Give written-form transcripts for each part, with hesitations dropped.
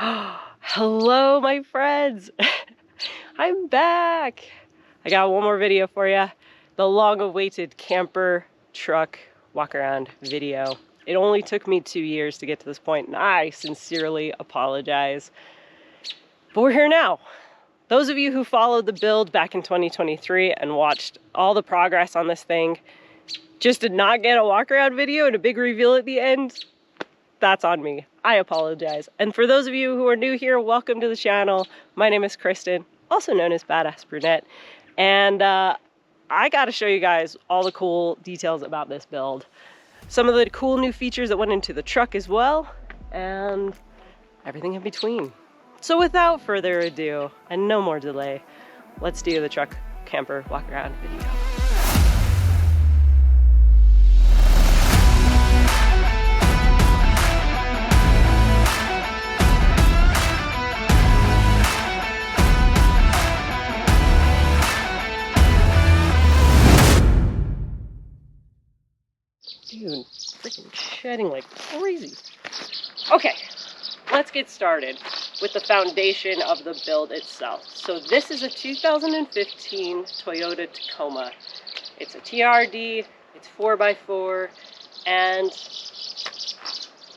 Hello, my friends. I'm back. I got one more video for you. The long-awaited camper truck walk around video. It only took me 2 years to get to this point, and I sincerely apologize. But we're here now. Those of you who followed the build back in 2023 and watched all the progress on this thing just did not get a walk around video and a big reveal at the end. That's on me. I apologize. And for those of you who are new here, welcome to the channel. My name is Kristen, also known as Badass Brunette. And I gotta show you guys all the cool details about this build. Some of the cool new features that went into the truck as well, and everything in between. So without further ado, and no more delay, let's do the truck camper walk around video. Dude, freaking shedding like crazy. Okay, let's get started with the foundation of the build itself. So this is a 2015 Toyota Tacoma. It's a TRD, it's 4x4, and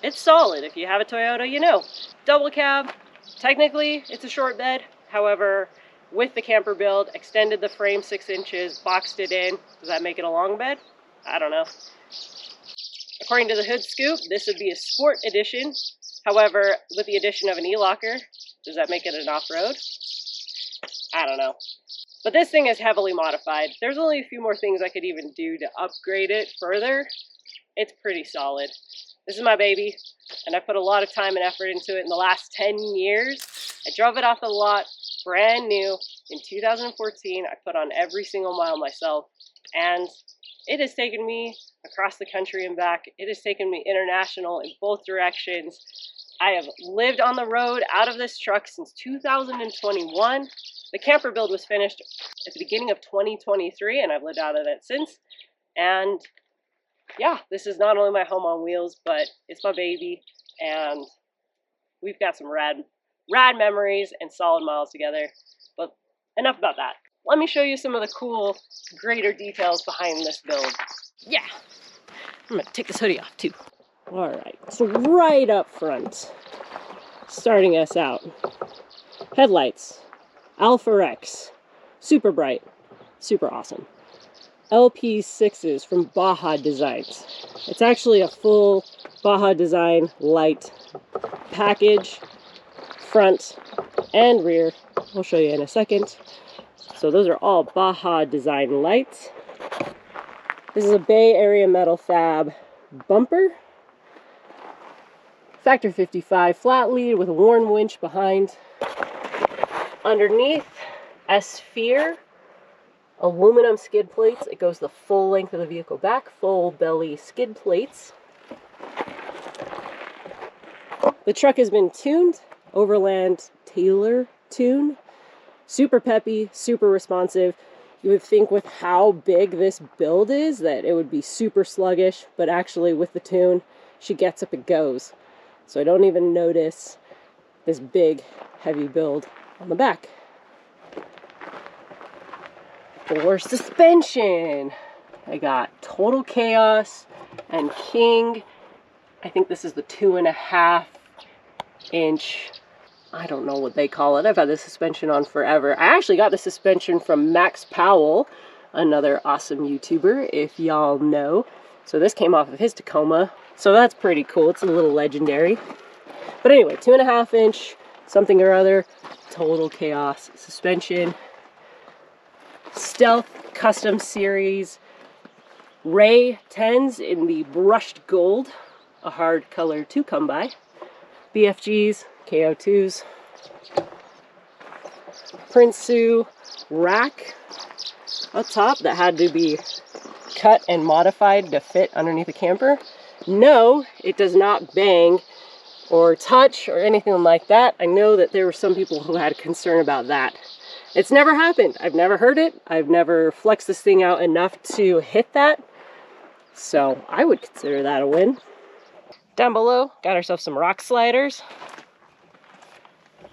it's solid. If you have a Toyota, you know. Double cab, technically it's a short bed. However, with the camper build, extended the frame 6 inches, boxed it in. Does that make it a long bed? I don't know. According to the hood scoop, this would be a sport edition. However, with the addition of an e-locker, does that make it an off-road? I don't know. But this thing is heavily modified. There's only a few more things I could even do to upgrade it further. It's pretty solid. This is my baby, and I put a lot of time and effort into it in the last 10 years. I drove it off the lot, brand new, in 2014. I put on every single mile myself, and it has taken me across the country and back. It has taken me international in both directions. I have lived on the road out of this truck since 2021. The camper build was finished at the beginning of 2023, and I've lived out of it since. And yeah, this is not only my home on wheels, but it's my baby, and we've got some rad memories and solid miles together. But enough about that. Let me show you some of the cool, greater details behind this build. Yeah, I'm gonna take this hoodie off too. All right, so right up front, starting us out, headlights, Alpha Rex, super bright, super awesome. LP6s from Baja Designs. It's actually a full Baja Design light package, front and rear. I'll show you in a second. So those are all Baja Design lights. This is a Bay Area metal fab bumper. Factor 55 flat lead with a worn winch behind. Underneath, S-Sphere aluminum skid plates. It goes the full length of the vehicle back, full belly skid plates. The truck has been tuned, Overland Taylor tune. Super peppy, super responsive. You would think with how big this build is that it would be super sluggish, but actually with the tune, she gets up and goes. So I don't even notice this big, heavy build on the back. For suspension, I got Total Chaos and King. I think this is the 2.5 inch. I don't know what they call it. I've had this suspension on forever. I actually got the suspension from Max Powell, another awesome YouTuber, if y'all know. So this came off of his Tacoma. So that's pretty cool. It's a little legendary. But anyway, 2.5 inch, something or other, Total Chaos suspension. Stealth Custom Series Ray 10s in the brushed gold, a hard color to come by. BFGs, KO2s, Prinsu rack up top that had to be cut and modified to fit underneath the camper. No, it does not bang or touch or anything like that. I know that there were some people who had concern about that. It's never happened. I've never heard it. I've never flexed this thing out enough to hit that. So I would consider that a win. Down below, got ourselves some rock sliders.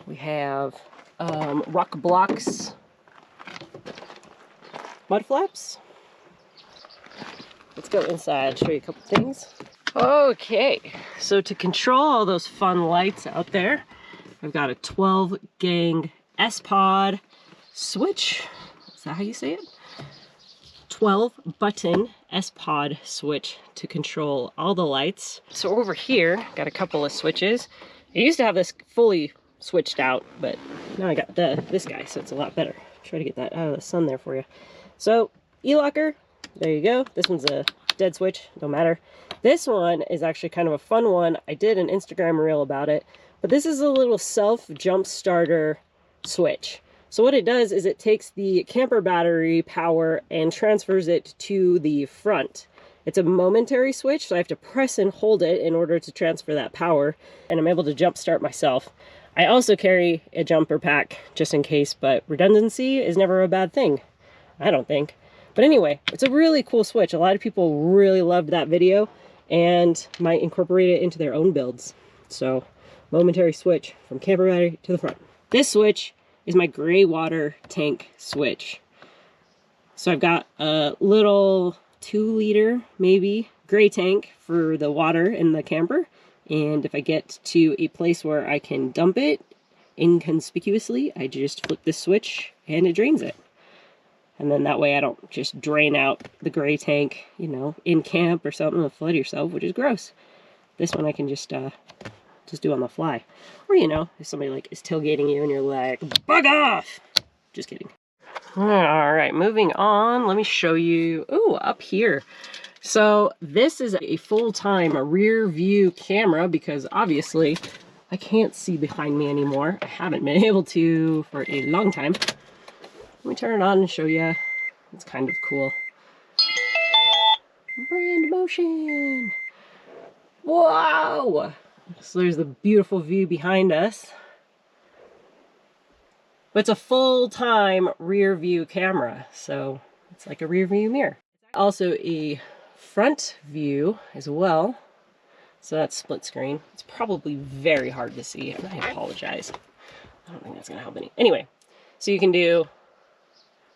We have rock blocks, mud flaps. Let's go inside, show you a couple things. Okay, so to control all those fun lights out there, I've got a 12 gang S-Pod switch. Is that how you say it? 12 button S-Pod switch to control all the lights. So over here, got a couple of switches. I used to have this fully switched out, but now I got this guy, so it's a lot better. Try to get that out of the sun there for you. So E-locker, there you go. This one's a dead switch, don't matter. This one is actually kind of a fun one. I did an Instagram reel about it, but this is a little self jump starter switch. So what it does is it takes the camper battery power and transfers it to the front. It's a momentary switch, so I have to press and hold it in order to transfer that power, and I'm able to jump start myself. I also carry a jumper pack just in case, but redundancy is never a bad thing, I don't think. But anyway, it's a really cool switch. A lot of people really loved that video and might incorporate it into their own builds. So, momentary switch from camper battery to the front. This switch is my gray water tank switch. So I've got a little 2-liter, maybe, gray tank for the water in the camper. And if I get to a place where I can dump it inconspicuously, I just flip this switch and it drains it. And then that way I don't just drain out the gray tank, you know, in camp or something and flood yourself, which is gross. This one I can just do on the fly. Or, you know, if somebody like is tailgating you and you're like, bug off! Just kidding. All right, moving on. Let me show you, ooh, up here. So this is a full-time rear view camera because obviously I can't see behind me anymore. I haven't been able to for a long time. Let me turn it on and show you. It's kind of cool. Brand motion. Wow! So there's the beautiful view behind us. But it's a full-time rear view camera, so it's like a rear view mirror. Also a front view as well. So that's split screen. It's probably very hard to see, and I apologize. I don't think that's gonna help any. Anyway, so you can do,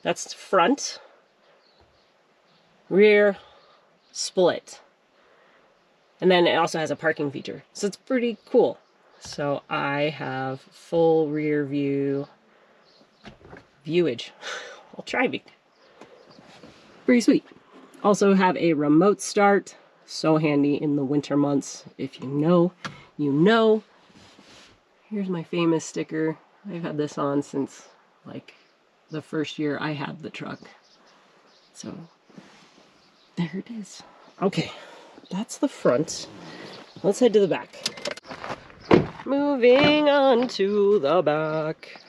that's front, rear, split. And then it also has a parking feature. So it's pretty cool. So I have full rear view viewage. I'll try me. Pretty sweet. Also have a remote start. So handy in the winter months. If you know, you know. Here's my famous sticker. I've had this on since like the first year I had the truck. So there it is. Okay, that's the front. Let's head to the back. Moving on to the back.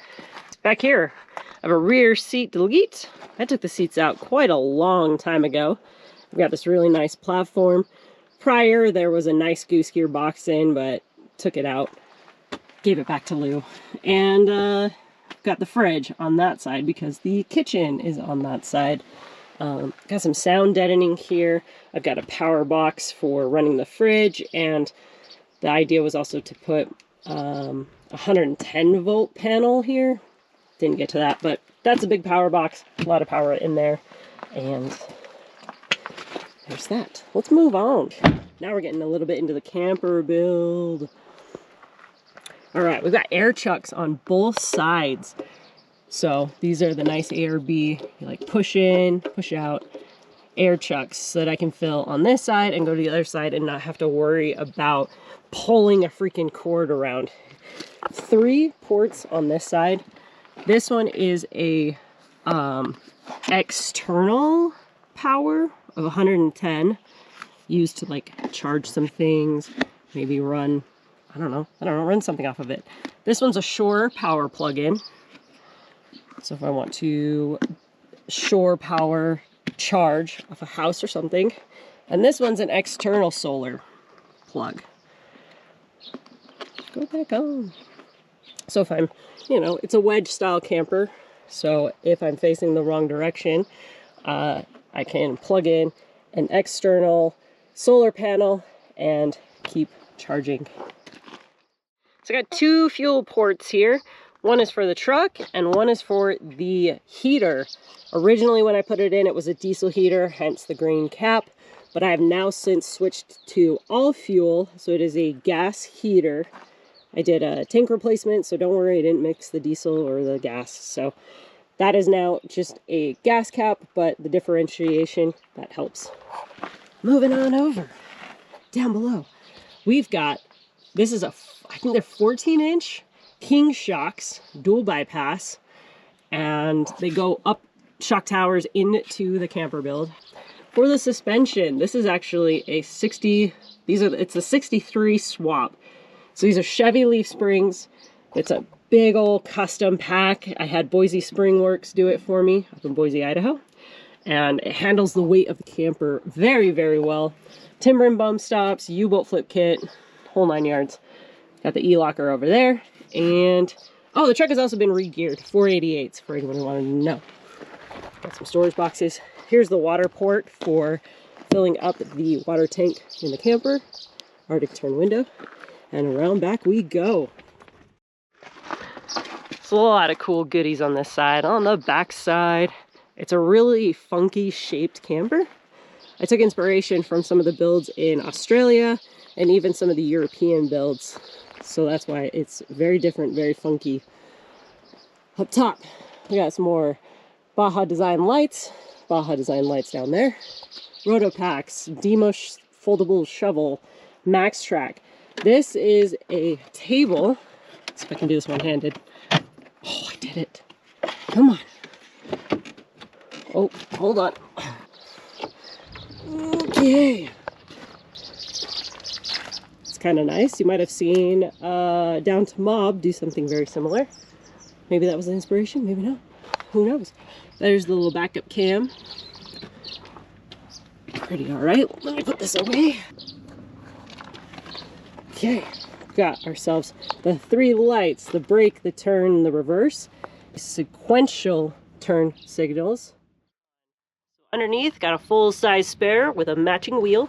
Back here, I have a rear seat delete. I took the seats out quite a long time ago. I've got this really nice platform. Prior, there was a nice goose gear box in, but took it out. Gave it back to Lou. And got the fridge on that side because the kitchen is on that side. Got some sound deadening here. I've got a power box for running the fridge, and the idea was also to put a 110 volt panel here. Didn't get to that, but that's a big power box. A lot of power in there. And there's that. Let's move on. Now we're getting a little bit into the camper build. All right, we've got air chucks on both sides. So these are the nice A or B. You like push in, push out air chucks so that I can fill on this side and go to the other side and not have to worry about pulling a freaking cord around. 3 ports on this side. This one is a external power of 110 used to like charge some things, maybe run, I don't know, run something off of it. This one's a shore power plug-in. So if I want to shore power charge off a house or something. And this one's an external solar plug. Go back on. So if I'm, you know, it's a wedge style camper. So if I'm facing the wrong direction, I can plug in an external solar panel and keep charging. So I got two fuel ports here. One is for the truck and one is for the heater. Originally when I put it in, it was a diesel heater, hence the green cap. But I have now since switched to all fuel, so it is a gas heater. I did a tank replacement, so don't worry, I didn't mix the diesel or the gas. So that is now just a gas cap, but the differentiation, that helps. Moving on over, down below, we've got, this is I think they're 14-inch King shocks, dual bypass, and they go up shock towers into the camper build. For the suspension, this is actually a 60, it's a 63 swap. So these are Chevy leaf springs. It's a big old custom pack. I had Boise Spring Works do it for me up in Boise, Idaho. And it handles the weight of the camper very, very well. Timber and bum stops, U-bolt flip kit, whole 9 yards. Got the E-locker over there. And, oh, the truck has also been re-geared. 488s for anyone who wanted to know. Got some storage boxes. Here's the water port for filling up the water tank in the camper. Arctic turn window. And around back we go. So a lot of cool goodies on this side. On the back side, it's a really funky shaped camper. I took inspiration from some of the builds in Australia and even some of the European builds. So that's why it's very different, very funky. Up top, we got some more Baja Design lights. Baja Design lights down there. Roto packs, Demo foldable shovel, Max Track. This is a table. Let's see if I can do this one-handed. Oh, I did it. Come on. Oh, hold on. Okay. It's kind of nice. You might have seen Down to Mob do something very similar. Maybe that was an inspiration, maybe not. Who knows? There's the little backup cam. Pretty alright. Let me put this away. Okay, got ourselves the 3 lights, the brake, the turn, the reverse. Sequential turn signals. Underneath, got a full-size spare with a matching wheel.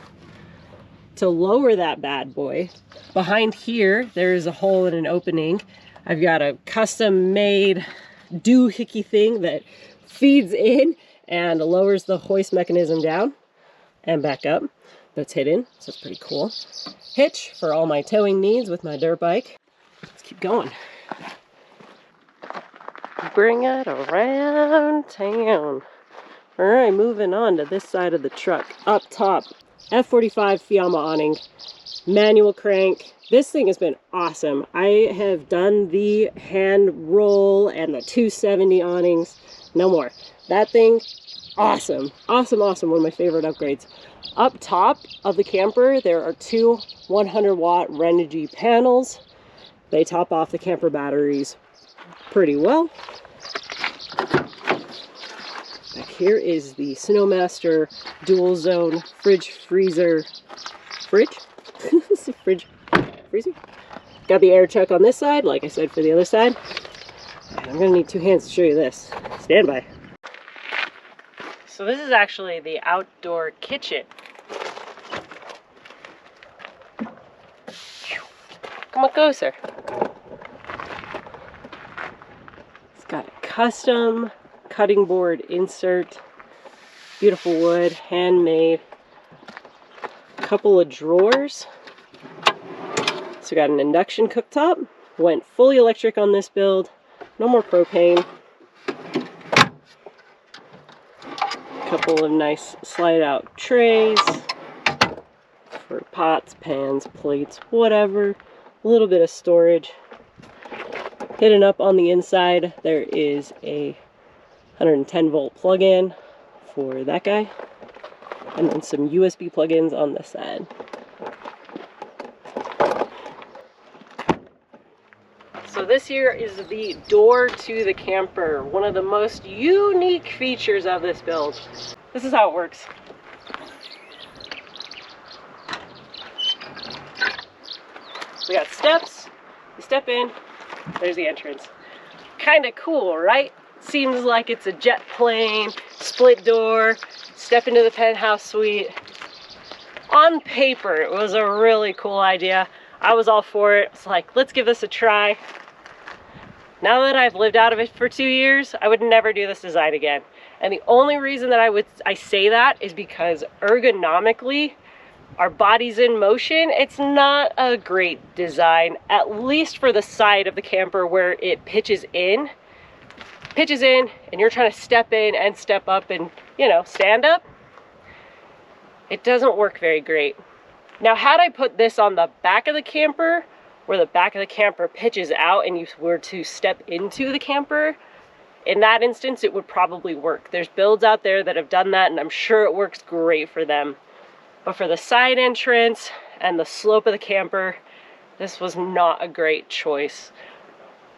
To lower that bad boy, behind here, there's a hole and an opening. I've got a custom-made doohickey thing that feeds in and lowers the hoist mechanism down and back up. That's hidden, so it's pretty cool. Hitch for all my towing needs with my dirt bike. Let's keep going. Bring it around town. All right, moving on to this side of the truck. Up top, F45 Fiamma awning, manual crank. This thing has been awesome. I have done the hand roll and the 270 awnings. No more. That thing, awesome. Awesome, awesome. One of my favorite upgrades. Up top of the camper, there are 2 100-watt Renogy panels. They top off the camper batteries pretty well. Back here is the Snowmaster dual zone fridge freezer. Fridge? Fridge freezer? Got the air chuck on this side, like I said for the other side. And I'm gonna need 2 hands to show you this. Stand by. So this is actually the outdoor kitchen. Come on closer. It's got a custom cutting board insert. Beautiful wood, handmade. Couple of drawers. So we got an induction cooktop. Went fully electric on this build. No more propane. Couple of nice slide out trays for pots, pans, plates, whatever. A little bit of storage. Hidden up on the inside, there is a 110 volt plug-in for that guy. And then some USB plug-ins on this side. So this here is the door to the camper. One of the most unique features of this build. This is how it works. We got steps, you step in, there's the entrance. Kind of cool, right? Seems like it's a jet plane, split door, step into the penthouse suite. On paper, it was a really cool idea. I was all for it. It's like, let's give this a try. Now that I've lived out of it for 2 years, I would never do this design again. And the only reason that I say that is because ergonomically, our body's in motion. It's not a great design, at least for the side of the camper where it pitches in, and you're trying to step in and step up and, you know, stand up. It doesn't work very great. Now, had I put this on the back of the camper, where the back of the camper pitches out and you were to step into the camper, in that instance, it would probably work. There's builds out there that have done that, and I'm sure it works great for them. But for the side entrance and the slope of the camper, this was not a great choice.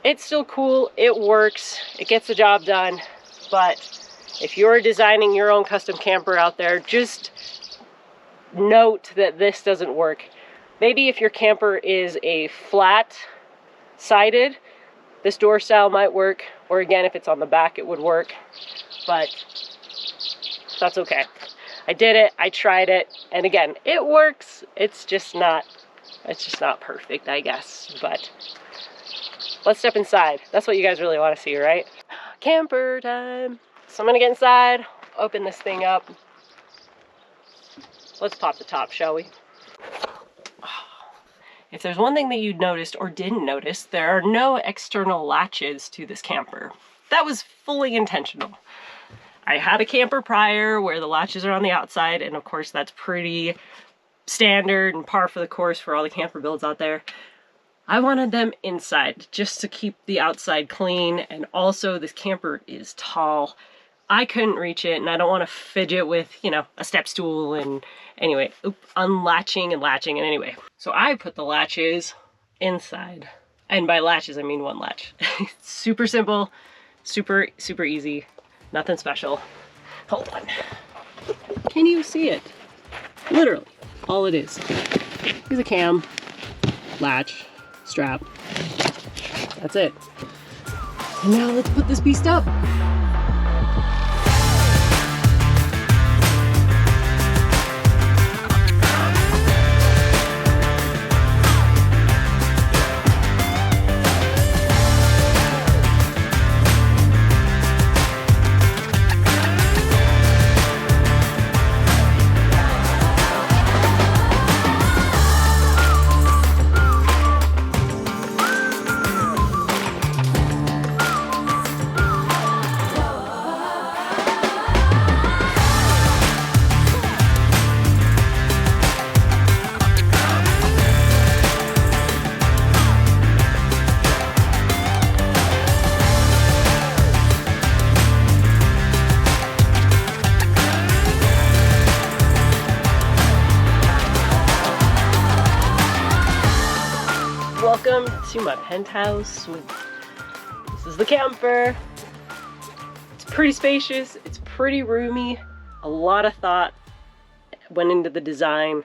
It's still cool, it works, it gets the job done, but if you're designing your own custom camper out there, just note that this doesn't work. Maybe if your camper is a flat-sided, this door style might work, or again, if it's on the back, it would work, but that's okay. I did it, I tried it, and again, it works. It's just not perfect, I guess, but let's step inside. That's what you guys really want to see, right? Camper time. So I'm gonna get inside, open this thing up. Let's pop the top, shall we? If there's one thing that you noticed or didn't notice, there are no external latches to this camper. That was fully intentional. I had a camper prior where the latches are on the outside, and of course that's pretty standard and par for the course for all the camper builds out there. I wanted them inside just to keep the outside clean, and also this camper is tall. I couldn't reach it, and I don't want to fidget with, you know, a step stool and anyway, unlatching and latching, and anyway. So I put the latches inside. And by latches, I mean one latch. Super simple, super easy, nothing special. Hold on. Can you see it? Literally, all it is. Here's a cam, latch, strap. That's it. And now let's put this beast up. Welcome to my penthouse. This is the camper. It's pretty spacious, it's pretty roomy. A lot of thought went into the design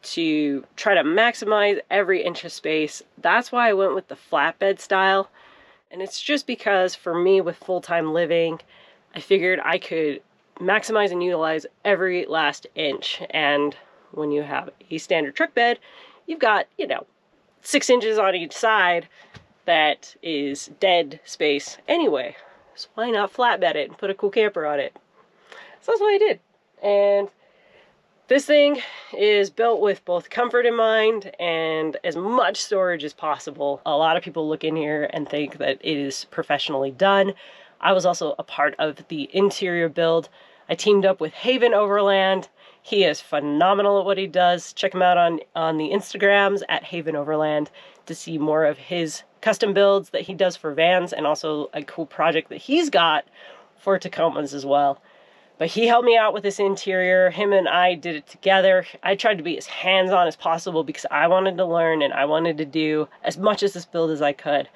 to try to maximize every inch of space. That's why I went with the flatbed style. And it's just because for me with full-time living, I figured I could maximize and utilize every last inch. And when you have a standard truck bed, you've got, you know, 6 inches on each side that is dead space anyway. So why not flatbed it and put a cool camper on it? So that's what I did. And this thing is built with both comfort in mind and as much storage as possible. A lot of people look in here and think that it is professionally done. I was also a part of the interior build. I teamed up with Haven Overland. He is phenomenal at what he does. Check him out on the Instagrams at Haven Overland to see more of his custom builds that he does for vans and also a cool project that he's got for Tacomas as well. But he helped me out with this interior. Him and I did it together. I tried to be as hands-on as possible because I wanted to learn and I wanted to do as much as this build as I could.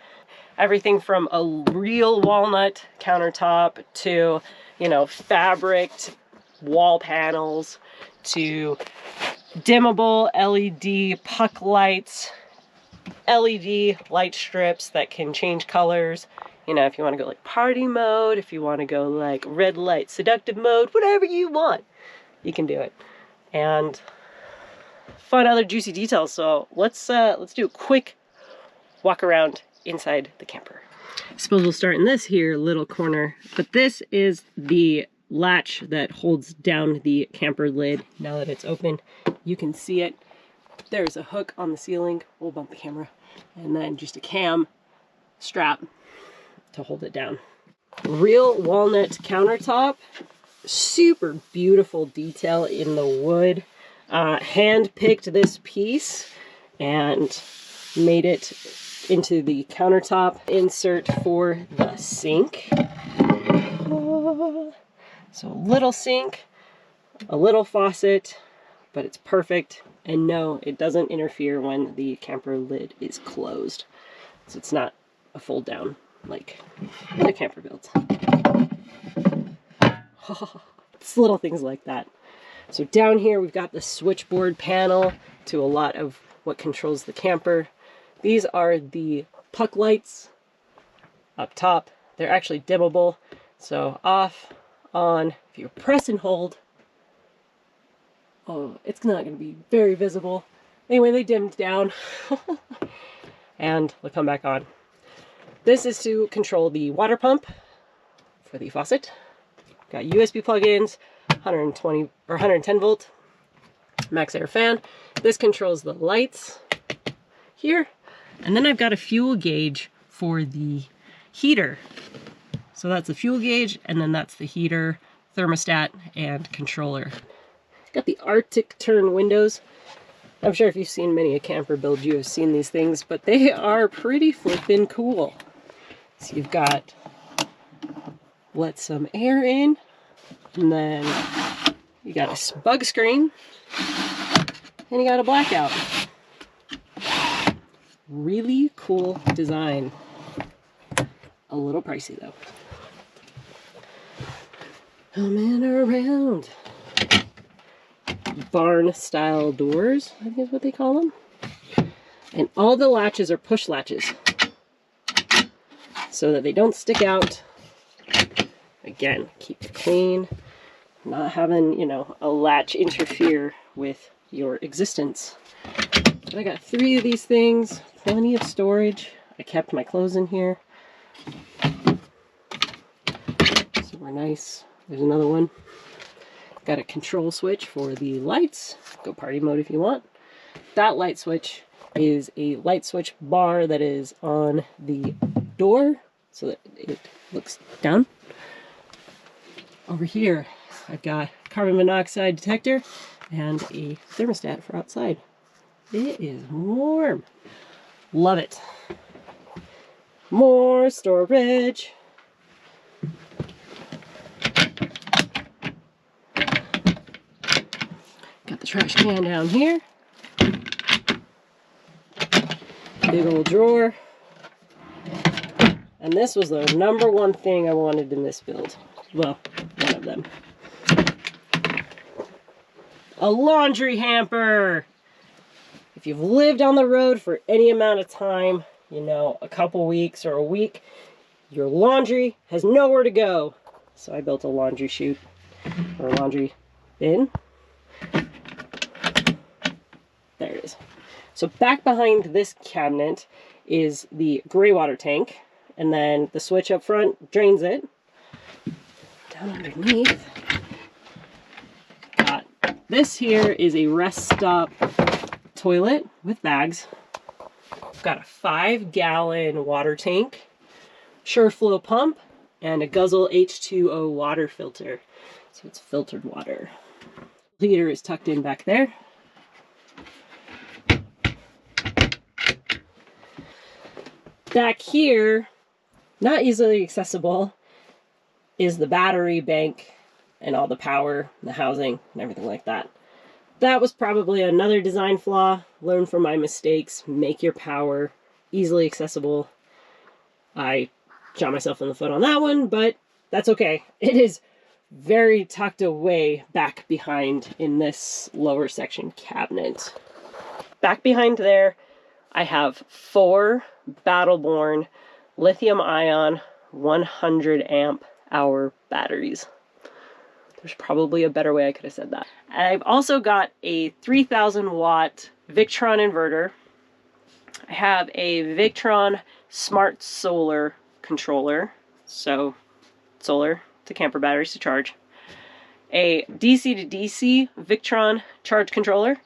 Everything from a real walnut countertop to, you know, fabriced wall panels to dimmable LED puck lights, LED light strips that can change colors. You know, if you want to go like party mode, if you want to go like red light seductive mode, whatever you want, you can do it. And fun other juicy details. So let's do a quick walk around inside the camper. I suppose we'll start in this here little corner, but this is the latch that holds down the camper lid. Now that it's open, you can see it. There's a hook on the ceiling. We'll bump the camera. And then just a cam strap to hold it down. Real walnut countertop. Super beautiful detail in the wood. Hand picked this piece and made it into the countertop insert for the sink. So a little sink, a little faucet, but it's perfect. And no, it doesn't interfere when the camper lid is closed. So it's not a fold down like other camper builds. It's little things like that. So down here we've got the switchboard panel to a lot of what controls the camper. These are the puck lights up top. They're actually dimmable. So off, on, if you press and hold, oh, it's not going to be very visible. Anyway, they dimmed down. And they'll come back on. This is to control the water pump for the faucet. Got USB plug-ins, 120 or 110 volt max air fan. This controls the lights here. And then I've got a fuel gauge for the heater. So that's the fuel gauge, and then that's the heater, thermostat, and controller. Got the Arctic turn windows. I'm sure if you've seen many a camper build, you have seen these things, but they are pretty flippin' cool. So you've got let some air in, and then you got a bug screen, and you got a blackout. Really cool design. A little pricey though. Coming around. Barn style doors, I think is what they call them. And all the latches are push latches so that they don't stick out. Again, keep it clean, not having, you know, a latch interfere with your existence. But I got 3 of these things, plenty of storage. I kept my clothes in here. Super nice. There's another one. Got a control switch for the lights. Go party mode if you want. That light switch is a light switch bar that is on the door so that it looks down. Over here, I've got carbon monoxide detector and a thermostat for outside. It is warm. Love it. More storage. Got the trash can down here. Big old drawer. And this was the #1 thing I wanted in this build. Well, one of them. A laundry hamper. If you've lived on the road for any amount of time, you know, a couple weeks or a week, your laundry has nowhere to go. So I built a laundry chute or a laundry bin. There it is. So back behind this cabinet is the gray water tank, and then the switch up front drains it. Down underneath, got this here is a rest stop toilet with bags. Got a 5-gallon water tank, SureFlow pump, and a Guzzle H2O water filter. So it's filtered water. The heater is tucked in back there. Back here, not easily accessible, is the battery bank and all the power, the housing, and everything like that. That was probably another design flaw. Learn from my mistakes. Make your power easily accessible. I shot myself in the foot on that one, but that's okay. It is very tucked away back behind in this lower section cabinet. Back behind there, I have 4 Battleborn lithium-ion 100 amp hour batteries. There's probably a better way I could have said that. I've also got a 3000 watt Victron inverter. I have a Victron smart solar controller, so solar to camper batteries to charge. A DC to DC Victron charge controller.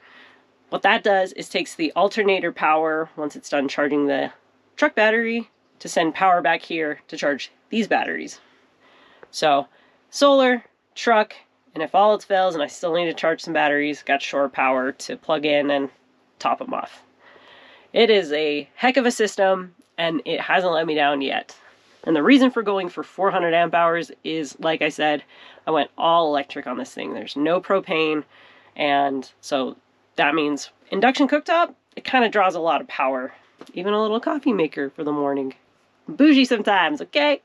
What that does is takes the alternator power once it's done charging the truck battery to send power back here to charge these batteries. So solar, truck, and if all else fails and I still need to charge some batteries, got shore power to plug in and top them off. It is a heck of a system, and it hasn't let me down yet. And the reason for going for 400 amp hours is, like I said, I went all electric on this thing. There's no propane, and so that means induction cooktop, it kind of draws a lot of power. Even a little coffee maker for the morning. Bougie sometimes, okay?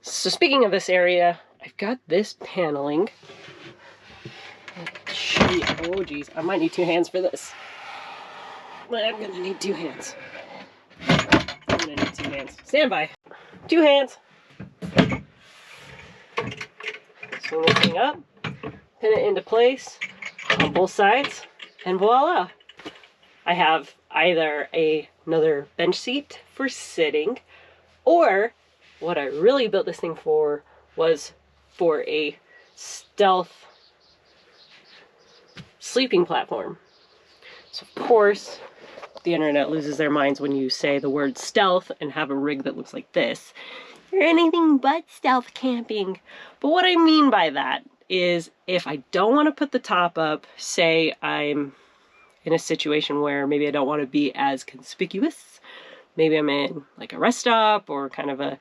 So speaking of this area, I've got this paneling. Oh geez, I might need 2 hands for this. I'm gonna need 2 hands. I'm gonna need 2 hands. Stand by. 2 hands. Swing this thing up, pin it into place on both sides, and voila. I have either another bench seat for sitting, or what I really built this thing for was for a stealth sleeping platform. So of course, the internet loses their minds when you say the word stealth and have a rig that looks like this. You're anything but stealth camping. But what I mean by that is if I don't want to put the top up, say I'm in a situation where maybe I don't want to be as conspicuous. Maybe I'm in like a rest stop or kind of a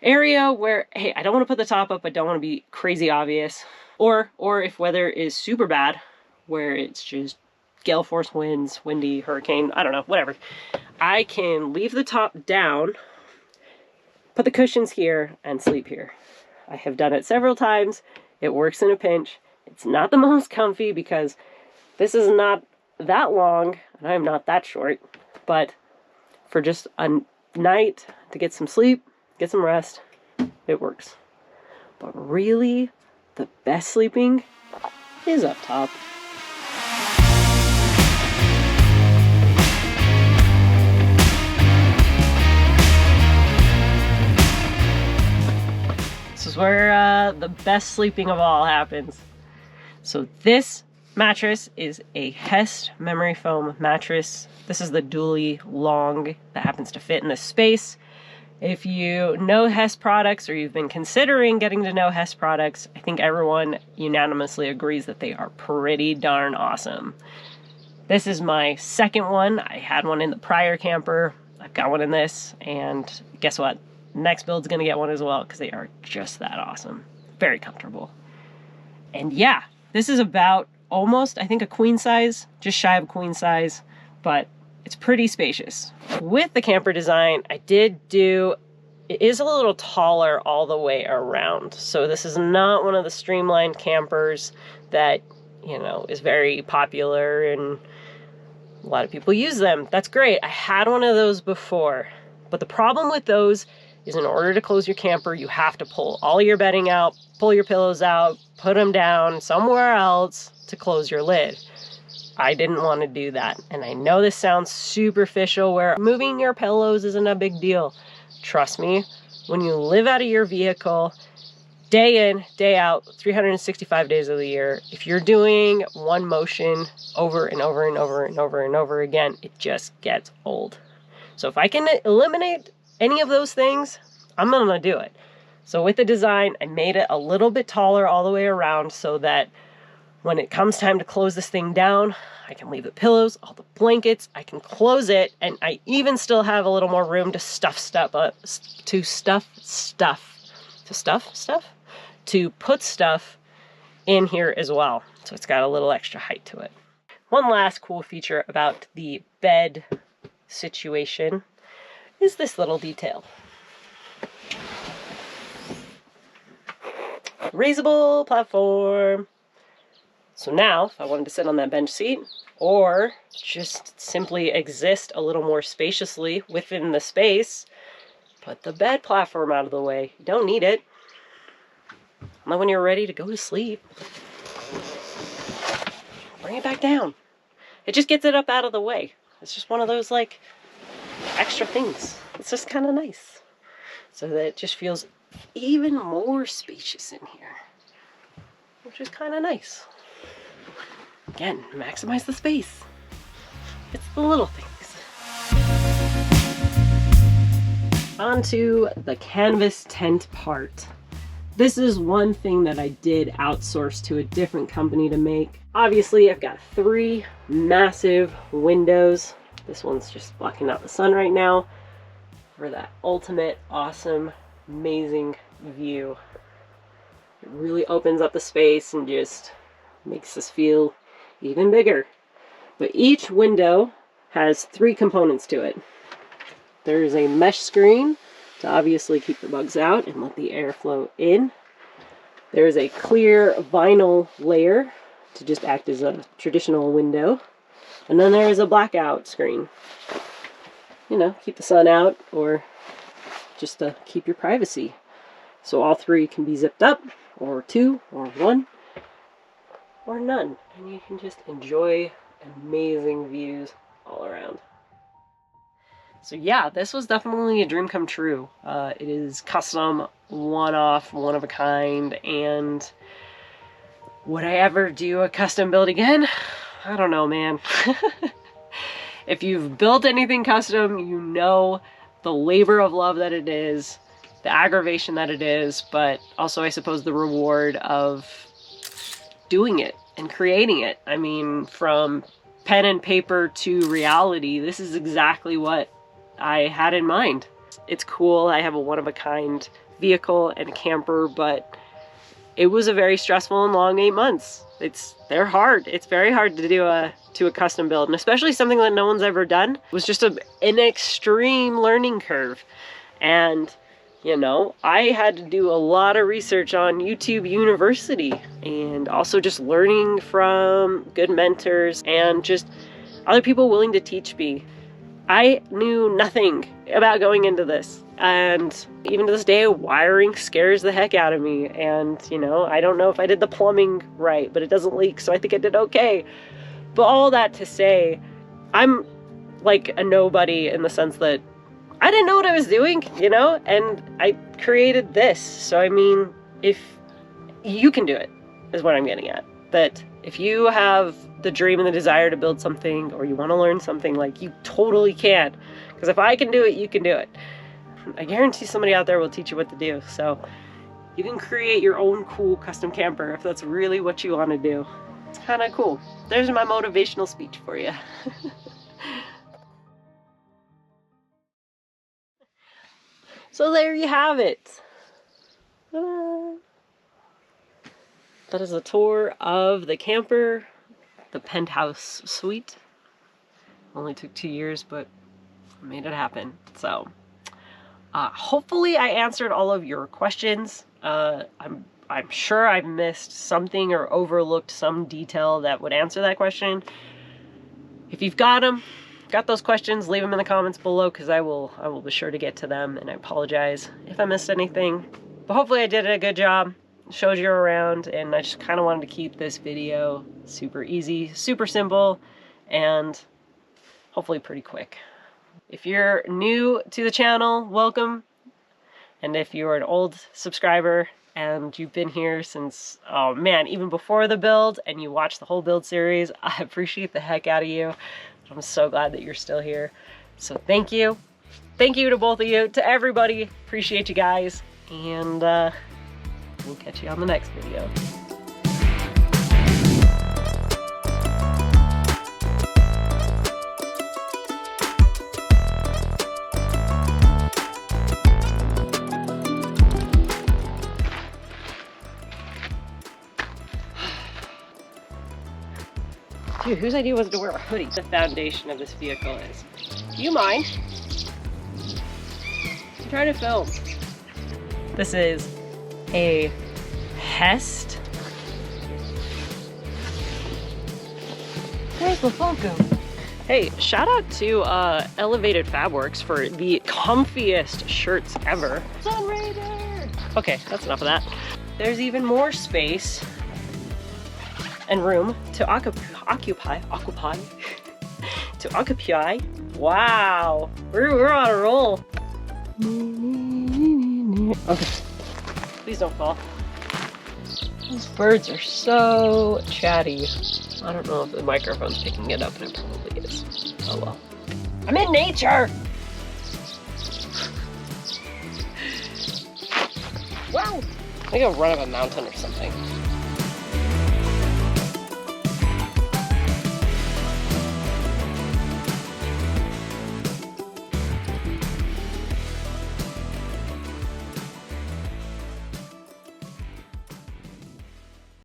area where, hey, I don't want to put the top up, I don't want to be crazy obvious. Or if weather is super bad, where it's just gale force winds, windy, hurricane, I don't know, whatever. I can leave the top down, put the cushions here, and sleep here. I have done it several times. It works in a pinch. It's not the most comfy because this is not that long, and I'm not that short, but for just a night to get some sleep, get some rest, it works. But really, the best sleeping is up top. This is where the best sleeping of all happens. So this mattress is a Hest memory foam mattress. This is the dually long that happens to fit in this space. If you know Hest products or you've been considering getting to know Hest products, I think everyone unanimously agrees that they are pretty darn awesome. This is my second one. I had one in the prior camper. I've got one in this, and guess what? Next build's gonna get one as well because they are just that awesome. Very comfortable. And yeah, this is about almost, I think, a queen size, just shy of queen size, but it's pretty spacious. With the camper design, it is a little taller all the way around. So this is not one of the streamlined campers that, you know, is very popular and a lot of people use them. That's great. I had one of those before, but the problem with those is in order to close your camper, you have to pull all your bedding out, pull your pillows out, put them down somewhere else to close your lid. I didn't want to do that. And I know this sounds superficial where moving your pillows isn't a big deal. Trust me, when you live out of your vehicle, day in, day out, 365 days of the year, if you're doing one motion over and over and over and over and over again, it just gets old. So if I can eliminate any of those things, I'm gonna do it. So with the design, I made it a little bit taller all the way around so that when it comes time to close this thing down, I can leave the pillows, all the blankets, I can close it, and I even still have a little more room to put stuff in here as well. So it's got a little extra height to it. One last cool feature about the bed situation is this little detail. Raisable platform. So now, if I wanted to sit on that bench seat, or just simply exist a little more spaciously within the space, put the bed platform out of the way. You don't need it. And then when you're ready to go to sleep, bring it back down. It just gets it up out of the way. It's just one of those like extra things. It's just kind of nice. So that it just feels even more spacious in here, which is kind of nice. Again, maximize the space. It's the little things. On to the canvas tent part. This is one thing that I did outsource to a different company to make. Obviously, I've got 3 massive windows. This one's just blocking out the sun right now for that ultimate, awesome, amazing view. It really opens up the space and just makes us feel even bigger. But each window has 3 components to it. There's a mesh screen to obviously keep the bugs out and let the air flow in. There's a clear vinyl layer to just act as a traditional window. And then there is a blackout screen. You know, keep the sun out or just to keep your privacy. So all 3 can be zipped up, or 2, or 1, or none. And you can just enjoy amazing views all around. So yeah, this was definitely a dream come true. It is custom, one-off, one of a kind, and would I ever do a custom build again? I don't know, man. If you've built anything custom, you know the labor of love that it is, the aggravation that it is, but also I suppose the reward of doing it and creating it. I mean, from pen and paper to reality, this is exactly what I had in mind. It's cool. I have a one-of-a-kind vehicle and a camper, but it was a very stressful and long 8 months. They're hard. It's very hard to do a custom build, and especially something that no one's ever done. It was just an extreme learning curve. And you know, I had to do a lot of research on YouTube University, and also just learning from good mentors and just other people willing to teach me. I knew nothing about going into this, and even to this day, wiring scares the heck out of me. And you know, I don't know if I did the plumbing right, but it doesn't leak, so I think I did okay. But all that to say, I'm like a nobody in the sense that I didn't know what I was doing, you know, and I created this. So I mean, if you can do it, is what I'm getting at. That if you have the dream and the desire to build something, or you want to learn something, like, you totally can. Because if I can do it, you can do it. I guarantee somebody out there will teach you what to do. So you can create your own cool custom camper if that's really what you want to do. It's kind of cool. There's my motivational speech for you. So there you have it. That is a tour of the camper, the penthouse suite. Only took 2 years, but I made it happen. So hopefully I answered all of your questions. I'm sure I've missed something or overlooked some detail that would answer that question. If you've got those questions, leave them in the comments below, because I will be sure to get to them, and I apologize if I missed anything. But hopefully I did a good job, showed you around, and I just kind of wanted to keep this video super easy, super simple, and hopefully pretty quick. If you're new to the channel, welcome. And if you're an old subscriber and you've been here since, oh man, even before the build, and you watched the whole build series, I appreciate the heck out of you. I'm so glad that you're still here. So thank you. Thank you to both of you, to everybody. Appreciate you guys. And we'll catch you on the next video. Dude, whose idea was it to wear a hoodie? The foundation of this vehicle is. Do you mind? I'm trying to film. This is a Hest. Where's the Funko? Hey, shout out to Elevated Fabworks for the comfiest shirts ever. Sun Raider! Okay, that's enough of that. there's even more space and room to occupy. To occupy. Wow, we're on a roll. Okay, please don't fall. These birds are so chatty. I don't know if the microphone's picking it up, and it probably is. Oh well. I'm in nature! Wow! I gotta run up a mountain or something.